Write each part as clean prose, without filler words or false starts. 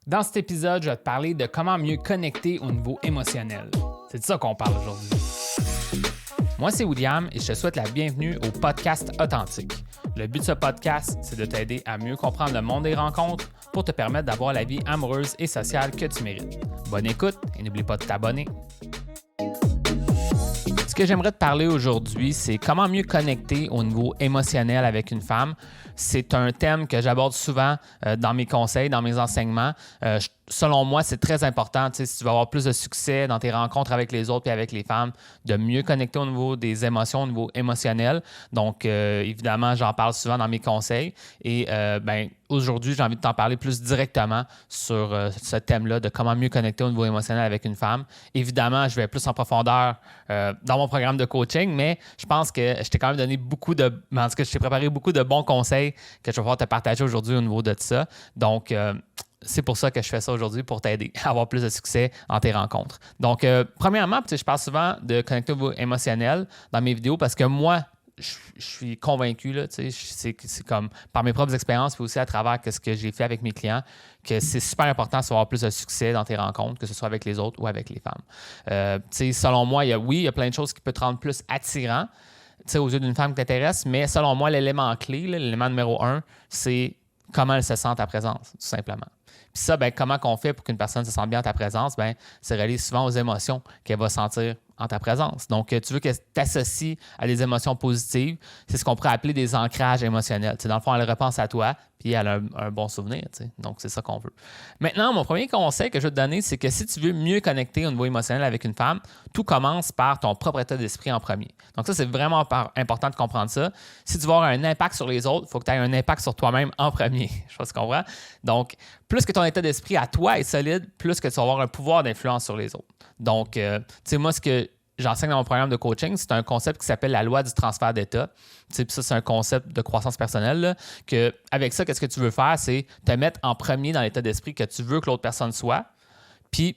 Dans cet épisode, je vais te parler de comment mieux connecter au niveau émotionnel. C'est de ça qu'on parle aujourd'hui. Moi, c'est William et je te souhaite la bienvenue au podcast Authentique. Le but de ce podcast, c'est de t'aider à mieux comprendre le monde des rencontres pour te permettre d'avoir la vie amoureuse et sociale que tu mérites. Bonne écoute et n'oublie pas de t'abonner. Ce que j'aimerais te parler aujourd'hui, c'est comment mieux connecter au niveau émotionnel avec une femme. C'est un thème que j'aborde souvent dans mes conseils, dans mes enseignements. Selon moi, c'est très important, si tu veux avoir plus de succès dans tes rencontres avec les autres et avec les femmes, de mieux connecter au niveau des émotions, au niveau émotionnel. Donc, évidemment, j'en parle souvent dans mes conseils. Et aujourd'hui, j'ai envie de t'en parler plus directement sur ce thème-là de comment mieux connecter au niveau émotionnel avec une femme. Évidemment, je vais plus en profondeur dans mon programme de coaching, mais je pense que je t'ai quand même donné je t'ai préparé beaucoup de bons conseils que je vais pouvoir te partager aujourd'hui au niveau de ça. Donc, c'est pour ça que je fais ça aujourd'hui, pour t'aider à avoir plus de succès en tes rencontres. Donc, premièrement, je parle souvent de connecter au niveau émotionnel dans mes vidéos parce que moi, je suis convaincu, là, c'est comme par mes propres expériences, puis aussi à travers ce que j'ai fait avec mes clients, que c'est super important d'avoir plus de succès dans tes rencontres, que ce soit avec les autres ou avec les femmes. Selon moi, il y a plein de choses qui peuvent te rendre plus attirant aux yeux d'une femme qui t'intéresse, mais selon moi, l'élément clé, l'élément numéro 1, c'est comment elle se sent à ta présence, tout simplement. Puis ça, comment on fait pour qu'une personne se sente bien à ta présence? C'est relié souvent aux émotions qu'elle va sentir en ta présence. Donc, tu veux qu'elle t'associe à des émotions positives. C'est ce qu'on pourrait appeler des ancrages émotionnels. Dans le fond, elle repense à toi, puis elle a un bon souvenir. Donc, c'est ça qu'on veut. Maintenant, mon premier conseil que je vais te donner, c'est que si tu veux mieux connecter au niveau émotionnel avec une femme, tout commence par ton propre état d'esprit en premier. Donc, ça, c'est vraiment important de comprendre ça. Si tu veux avoir un impact sur les autres, il faut que tu aies un impact sur toi-même en premier. Je sais pas si tu comprends. Donc, plus que ton état d'esprit à toi est solide, plus que tu vas avoir un pouvoir d'influence sur les autres. Donc, moi, ce que j'enseigne dans mon programme de coaching, c'est un concept qui s'appelle la loi du transfert d'état. Puis ça, c'est un concept de croissance personnelle. Là, que avec ça, qu'est-ce que tu veux faire? C'est te mettre en premier dans l'état d'esprit que tu veux que l'autre personne soit. Puis,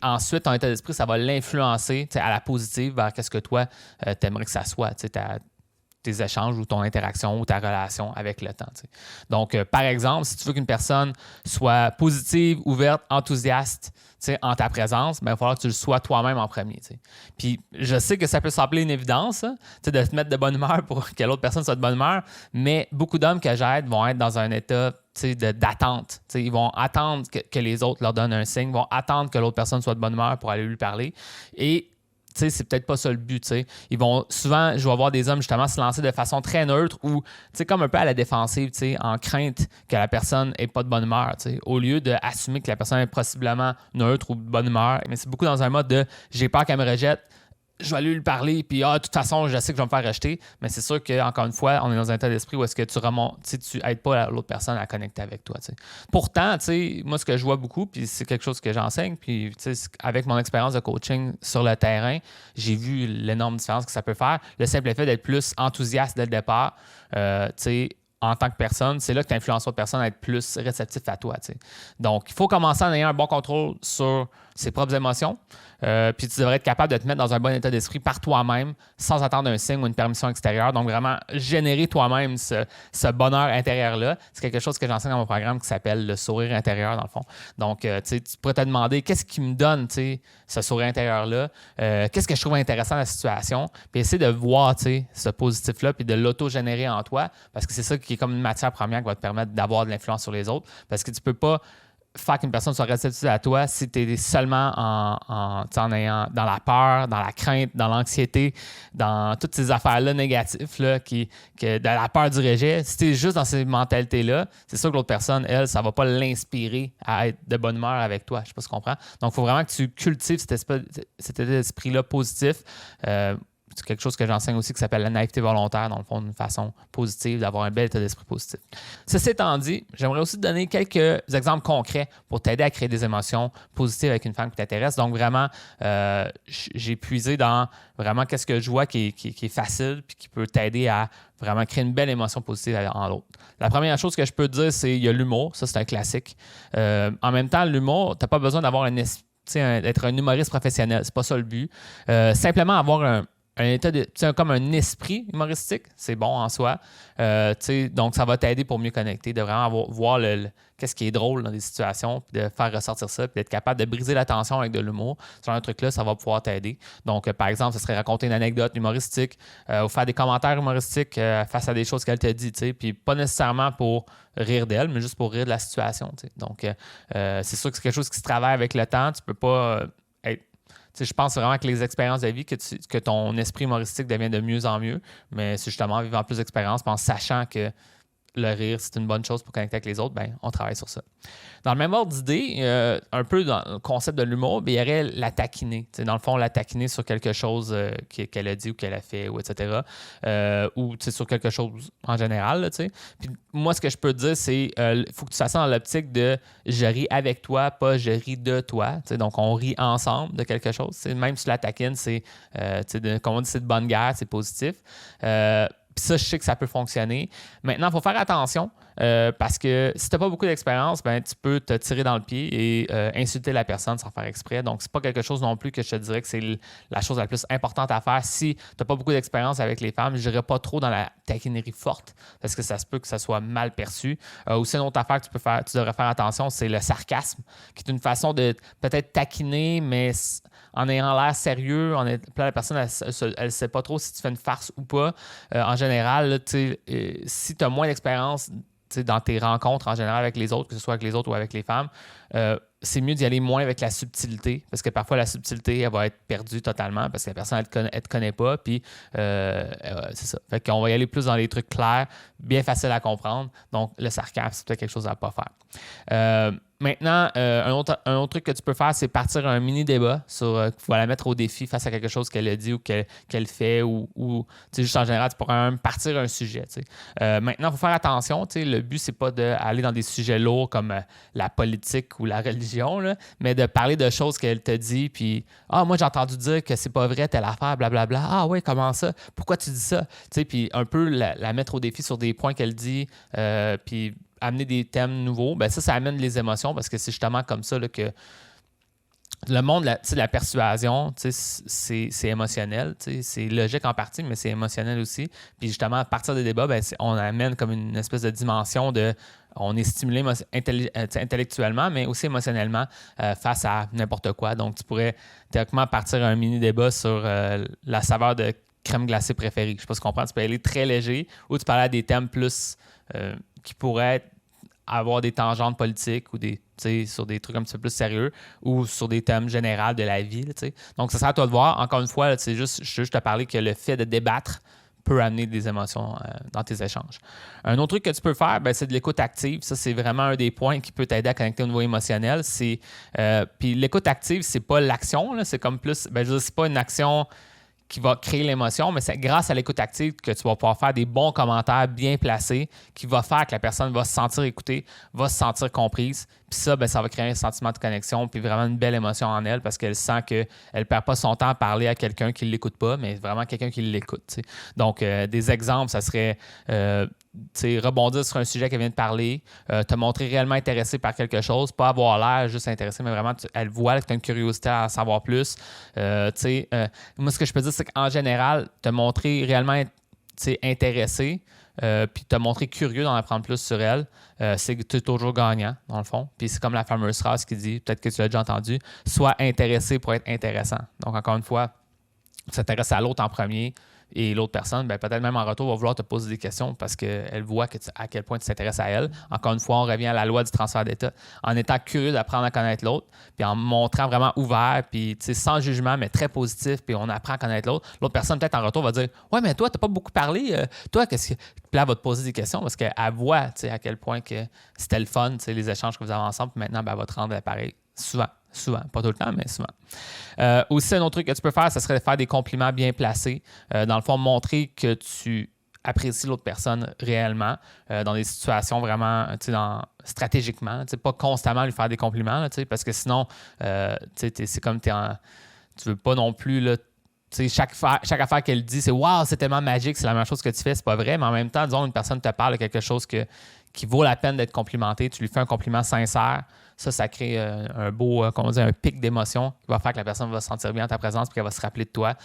ensuite, ton état d'esprit, ça va l'influencer à la positive vers ce que toi, tu aimerais que ça soit. Tes échanges ou ton interaction ou ta relation avec le temps. Donc, par exemple, si tu veux qu'une personne soit positive, ouverte, enthousiaste en ta présence, il va falloir que tu le sois toi-même en premier. Puis, je sais que ça peut sembler une évidence de te mettre de bonne humeur pour que l'autre personne soit de bonne humeur, mais beaucoup d'hommes que j'aide vont être dans un état d'attente. Ils vont attendre que les autres leur donnent un signe, vont attendre que l'autre personne soit de bonne humeur pour aller lui parler. Et c'est peut-être pas ça le but. Ils vont souvent, je vais voir des hommes justement se lancer de façon très neutre ou comme un peu à la défensive, en crainte que la personne n'ait pas de bonne humeur. Au lieu d'assumer que la personne est possiblement neutre ou de bonne humeur, mais c'est beaucoup dans un mode de j'ai peur qu'elle me rejette. Je vais aller lui parler, puis de toute façon, je sais que je vais me faire rejeter. Mais c'est sûr qu'encore une fois, on est dans un état d'esprit où est-ce que tu remontes, tu n'aides pas l'autre personne à connecter avec toi. Pourtant, moi, ce que je vois beaucoup, puis c'est quelque chose que j'enseigne, puis avec mon expérience de coaching sur le terrain, j'ai vu l'énorme différence que ça peut faire. Le simple fait d'être plus enthousiaste dès le départ, en tant que personne, c'est là que tu influences l'autre personne à être plus réceptif à toi. Donc, il faut commencer en ayant un bon contrôle sur ses propres émotions. Puis tu devrais être capable de te mettre dans un bon état d'esprit par toi-même sans attendre un signe ou une permission extérieure. Donc, vraiment, générer toi-même ce bonheur intérieur-là. C'est quelque chose que j'enseigne dans mon programme qui s'appelle le sourire intérieur, dans le fond. Donc, tu pourrais te demander qu'est-ce qui me donne ce sourire intérieur-là? Qu'est-ce que je trouve intéressant dans la situation? Puis essayer de voir ce positif-là puis de l'auto-générer en toi parce que c'est ça qui est comme une matière première qui va te permettre d'avoir de l'influence sur les autres. Parce que tu ne peux pas faire qu'une personne soit réceptive à toi si tu es seulement en ayant dans la peur, dans la crainte, dans l'anxiété, dans toutes ces affaires-là négatives, là, de la peur du rejet. Si tu es juste dans ces mentalités-là, c'est sûr que l'autre personne, elle, ça ne va pas l'inspirer à être de bonne humeur avec toi. Je ne sais pas si tu comprends. Donc, il faut vraiment que tu cultives cet état d'esprit-là positif. C'est quelque chose que j'enseigne aussi qui s'appelle la naïveté volontaire, dans le fond, d'une façon positive, d'avoir un bel état d'esprit positif. Ceci étant dit, j'aimerais aussi te donner quelques exemples concrets pour t'aider à créer des émotions positives avec une femme qui t'intéresse. Donc, vraiment, j'ai puisé dans vraiment qu'est-ce que je vois qui est facile puis qui peut t'aider à vraiment créer une belle émotion positive en l'autre. La première chose que je peux te dire, c'est qu'il y a l'humour. Ça, c'est un classique. En même temps, l'humour, tu n'as pas besoin d'avoir d'être un humoriste professionnel. C'est pas ça le but. Simplement avoir un état de, comme un esprit humoristique, c'est bon en soi. Donc, ça va t'aider pour mieux connecter, de vraiment voir qu'est-ce qui est drôle dans des situations, puis de faire ressortir ça, puis d'être capable de briser la tension avec de l'humour. Sur un truc-là, ça va pouvoir t'aider. Donc, par exemple, ce serait raconter une anecdote humoristique ou faire des commentaires humoristiques face à des choses qu'elle t'a dit, puis pas nécessairement pour rire d'elle, mais juste pour rire de la situation. Donc, c'est sûr que c'est quelque chose qui se travaille avec le temps. Tu peux pas être. Je pense vraiment que les expériences de vie, que ton esprit humoristique devient de mieux en mieux, mais c'est justement en vivant plus d'expériences, en sachant que le rire, c'est une bonne chose pour connecter avec les autres, ben, on travaille sur ça. Dans le même ordre d'idée, un peu dans le concept de l'humour, ben, il y aurait la taquiner. Dans le fond, la taquiner sur quelque chose qu'elle a dit ou qu'elle a fait, ou etc. Ou sur quelque chose en général. Là, puis moi, ce que je peux te dire, c'est qu'il faut que tu fasses ça dans l'optique de je ris avec toi, pas je ris de toi. Donc, on rit ensemble de quelque chose. Même si la taquine, c'est, comme on dit, c'est de bonne guerre, c'est positif. Puis ça, je sais que ça peut fonctionner. Maintenant, il faut faire attention parce que si tu n'as pas beaucoup d'expérience, ben, tu peux te tirer dans le pied et insulter la personne sans faire exprès. Donc, c'est pas quelque chose non plus que je te dirais que c'est la chose la plus importante à faire. Si tu n'as pas beaucoup d'expérience avec les femmes, je n'irais pas trop dans la taquinerie forte parce que ça se peut que ça soit mal perçu. Aussi, une autre affaire que tu devrais faire attention, c'est le sarcasme, qui est une façon de peut-être taquiner, mais en ayant l'air sérieux, la personne, elle ne sait pas trop si tu fais une farce ou pas. En général, là, si tu as moins d'expérience dans tes rencontres en général avec les autres, que ce soit avec les autres ou avec les femmes, c'est mieux d'y aller moins avec la subtilité, parce que parfois la subtilité, elle va être perdue totalement parce que la personne, elle ne te connaît pas, puis c'est ça. Fait qu'on va y aller plus dans les trucs clairs, bien faciles à comprendre. Donc, le sarcasme, c'est peut-être quelque chose à ne pas faire. Maintenant, un autre truc que tu peux faire, c'est partir un mini-débat sur, tu vas la mettre au défi face à quelque chose qu'elle a dit ou qu'elle fait ou juste en général, tu pourrais même partir un sujet. Maintenant, il faut faire attention. Le but, c'est pas d'aller dans des sujets lourds comme la politique ou la religion, là, mais de parler de choses qu'elle te dit, puis « Ah, moi, j'ai entendu dire que c'est pas vrai, telle affaire, blablabla. Ah ouais, comment ça? Pourquoi tu dis ça? » Puis un peu la mettre au défi sur des points qu'elle dit, puis amener des thèmes nouveaux, ben ça amène les émotions parce que c'est justement comme ça là, que le monde, la persuasion, c'est émotionnel. C'est logique en partie, mais c'est émotionnel aussi. Puis justement, à partir des débats, ben, on amène comme une espèce de dimension de... On est stimulé intellectuellement, mais aussi émotionnellement face à n'importe quoi. Donc, tu pourrais théoriquement partir un mini-débat sur la saveur de crème glacée préférée. Je ne sais pas si tu comprends. Tu peux aller très léger ou tu parles à des thèmes plus... qui pourraient avoir des tangentes politiques ou sur des trucs un petit peu plus sérieux ou sur des thèmes généraux de la vie. Là, donc, ça sert à toi de voir. Encore une fois, je veux juste te parler que le fait de débattre peut amener des émotions dans tes échanges. Un autre truc que tu peux faire, ben, c'est de l'écoute active. Ça, c'est vraiment un des points qui peut t'aider à connecter au niveau émotionnel. Puis l'écoute active, c'est pas l'action. Là, c'est comme plus... Ben, je veux dire, c'est pas une action qui va créer l'émotion, mais c'est grâce à l'écoute active que tu vas pouvoir faire des bons commentaires bien placés qui va faire que la personne va se sentir écoutée, va se sentir comprise. Puis ça, ben, ça va créer un sentiment de connexion puis vraiment une belle émotion en elle parce qu'elle sent qu'elle ne perd pas son temps à parler à quelqu'un qui ne l'écoute pas, mais vraiment quelqu'un qui l'écoute. T'sais. Donc, des exemples, ça serait rebondir sur un sujet qu'elle vient de parler, te montrer réellement intéressé par quelque chose, pas avoir l'air juste intéressé, mais vraiment, elle voit que tu as une curiosité à en savoir plus. Moi, ce que je peux dire, c'est qu'en général, te montrer réellement intéressé, puis te montrer curieux d'en apprendre plus sur elle, c'est que tu es toujours gagnant, dans le fond. Puis c'est comme la fameuse phrase qui dit, peut-être que tu l'as déjà entendu, sois intéressé pour être intéressant. Donc, encore une fois, s'intéresser à l'autre en premier et l'autre personne, ben, peut-être même en retour, va vouloir te poser des questions parce qu'elle voit à quel point tu t'intéresses à elle. Encore une fois, on revient à la loi du transfert d'état. En étant curieux d'apprendre à connaître l'autre, puis en montrant vraiment ouvert, puis sans jugement, mais très positif, puis on apprend à connaître l'autre. L'autre personne, peut-être en retour, va dire « Ouais, mais toi, tu n'as pas beaucoup parlé. Toi, qu'est-ce que... » Puis là, elle va te poser des questions parce qu'elle voit à quel point que c'était le fun, les échanges que vous avez ensemble, puis maintenant, ben, elle va te rendre l'appareil. Souvent, pas tout le temps, mais souvent. Aussi, un autre truc que tu peux faire, ce serait de faire des compliments bien placés. Dans le fond, montrer que tu apprécies l'autre personne réellement dans des situations vraiment stratégiquement. Pas constamment lui faire des compliments, là, parce que sinon, c'est comme tu veux pas non plus... Là, chaque affaire qu'elle dit, c'est « Wow, c'est tellement magique, c'est la même chose que tu fais », c'est pas vrai, mais en même temps, disons, une personne te parle de quelque chose qui vaut la peine d'être complimenté, tu lui fais un compliment sincère, Ça crée un beau, comment dire, un pic d'émotion qui va faire que la personne va se sentir bien en ta présence et qu'elle va se rappeler de toi.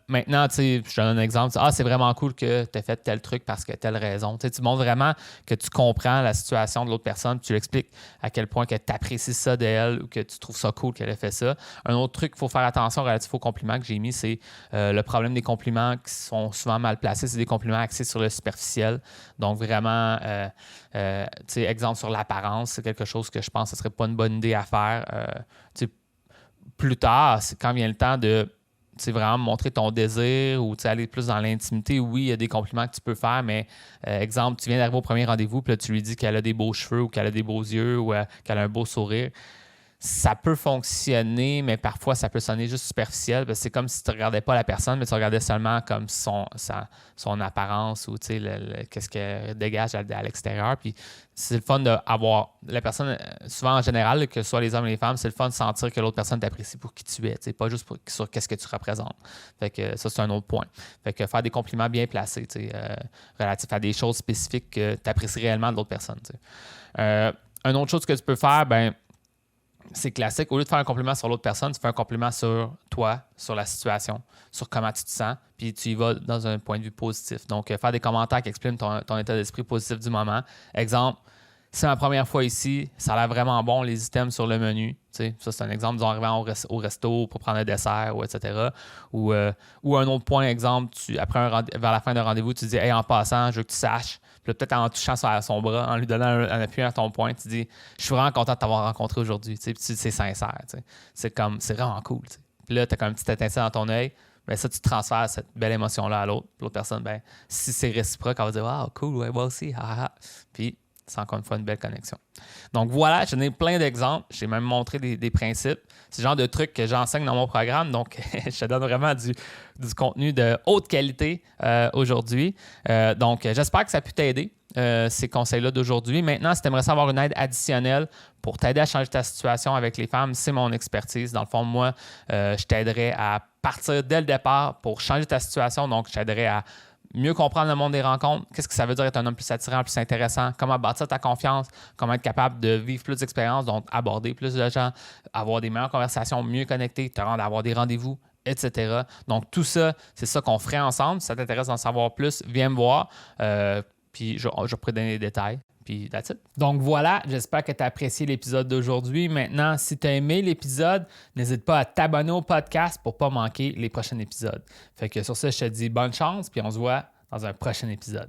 Maintenant, tu sais, je te donne un exemple. C'est vraiment cool que tu aies fait tel truc parce que telle raison. Tu montres vraiment que tu comprends la situation de l'autre personne, puis tu lui expliques à quel point que tu apprécies ça d'elle ou que tu trouves ça cool qu'elle ait fait ça. Un autre truc qu'il faut faire attention relatif aux compliments que j'ai mis, c'est le problème des compliments qui sont souvent mal placés. C'est des compliments axés sur le superficiel. Donc, vraiment, exemple sur l'apparence, c'est quelque chose que je pense que ce ne serait pas une bonne idée à faire. Plus tard, c'est quand vient le temps de vraiment montrer ton désir ou aller plus dans l'intimité. Oui, il y a des compliments que tu peux faire, mais exemple, tu viens d'arriver au premier rendez-vous, puis là, tu lui dis qu'elle a des beaux cheveux ou qu'elle a des beaux yeux ou qu'elle a un beau sourire. Ça peut fonctionner, mais parfois, ça peut sonner juste superficiel. Parce que c'est comme si tu ne regardais pas la personne, mais tu regardais seulement comme son apparence ou qu'est-ce qu'elle dégage à l'extérieur. Puis c'est le fun d'avoir la personne, souvent en général, que ce soit les hommes et les femmes, c'est le fun de sentir que l'autre personne t'apprécie pour qui tu es, pas juste sur qu'est-ce que tu représentes. Fait que ça, c'est un autre point. Fait que faire des compliments bien placés, relatifs à des choses spécifiques que tu apprécies réellement de l'autre personne. Une autre chose que tu peux faire, c'est classique. Au lieu de faire un compliment sur l'autre personne, tu fais un compliment sur toi, sur la situation, sur comment tu te sens, puis tu y vas dans un point de vue positif. Donc, faire des commentaires qui expriment ton état d'esprit positif du moment. Exemple, c'est ma première fois ici, ça a l'air vraiment bon, les items sur le menu. Ça, c'est un exemple, disons, arrivant au resto pour prendre un dessert, ou etc. Ou un autre point, exemple, vers la fin d'un rendez-vous, tu dis « Hey, en passant, je veux que tu saches ». Puis peut-être en touchant son bras, en lui donnant un appui à ton poing, tu dis « Je suis vraiment content de t'avoir rencontré aujourd'hui. » Puis c'est sincère. C'est vraiment cool. T'sais. Puis là, tu as comme une petite étincelle dans ton œil. Ben ça, tu transfères cette belle émotion-là à l'autre. Puis l'autre personne, si c'est réciproque, elle va dire « Wow, cool, ouais, moi aussi. » Puis c'est encore une fois une belle connexion. Donc voilà, je donné plein d'exemples. J'ai même montré des principes. C'est le genre de trucs que j'enseigne dans mon programme. Donc, je te donne vraiment du contenu de haute qualité aujourd'hui. Donc, j'espère que ça a pu t'aider, ces conseils-là d'aujourd'hui. Maintenant, si tu aimerais savoir une aide additionnelle pour t'aider à changer ta situation avec les femmes, c'est mon expertise. Dans le fond, moi, je t'aiderai à partir dès le départ pour changer ta situation. Donc, je t'aiderai à mieux comprendre le monde des rencontres, qu'est-ce que ça veut dire être un homme plus attirant, plus intéressant, comment bâtir ta confiance, comment être capable de vivre plus d'expériences, donc aborder plus de gens, avoir des meilleures conversations, mieux connecter, te rendre à avoir des rendez-vous, etc. Donc tout ça, c'est ça qu'on ferait ensemble. Si ça t'intéresse d'en savoir plus, viens me voir, puis je pourrais donner des détails. Puis that's it. Donc voilà, j'espère que tu as apprécié l'épisode d'aujourd'hui. Maintenant, si tu as aimé l'épisode, n'hésite pas à t'abonner au podcast pour ne pas manquer les prochains épisodes. Fait que sur ça, je te dis bonne chance, puis on se voit dans un prochain épisode.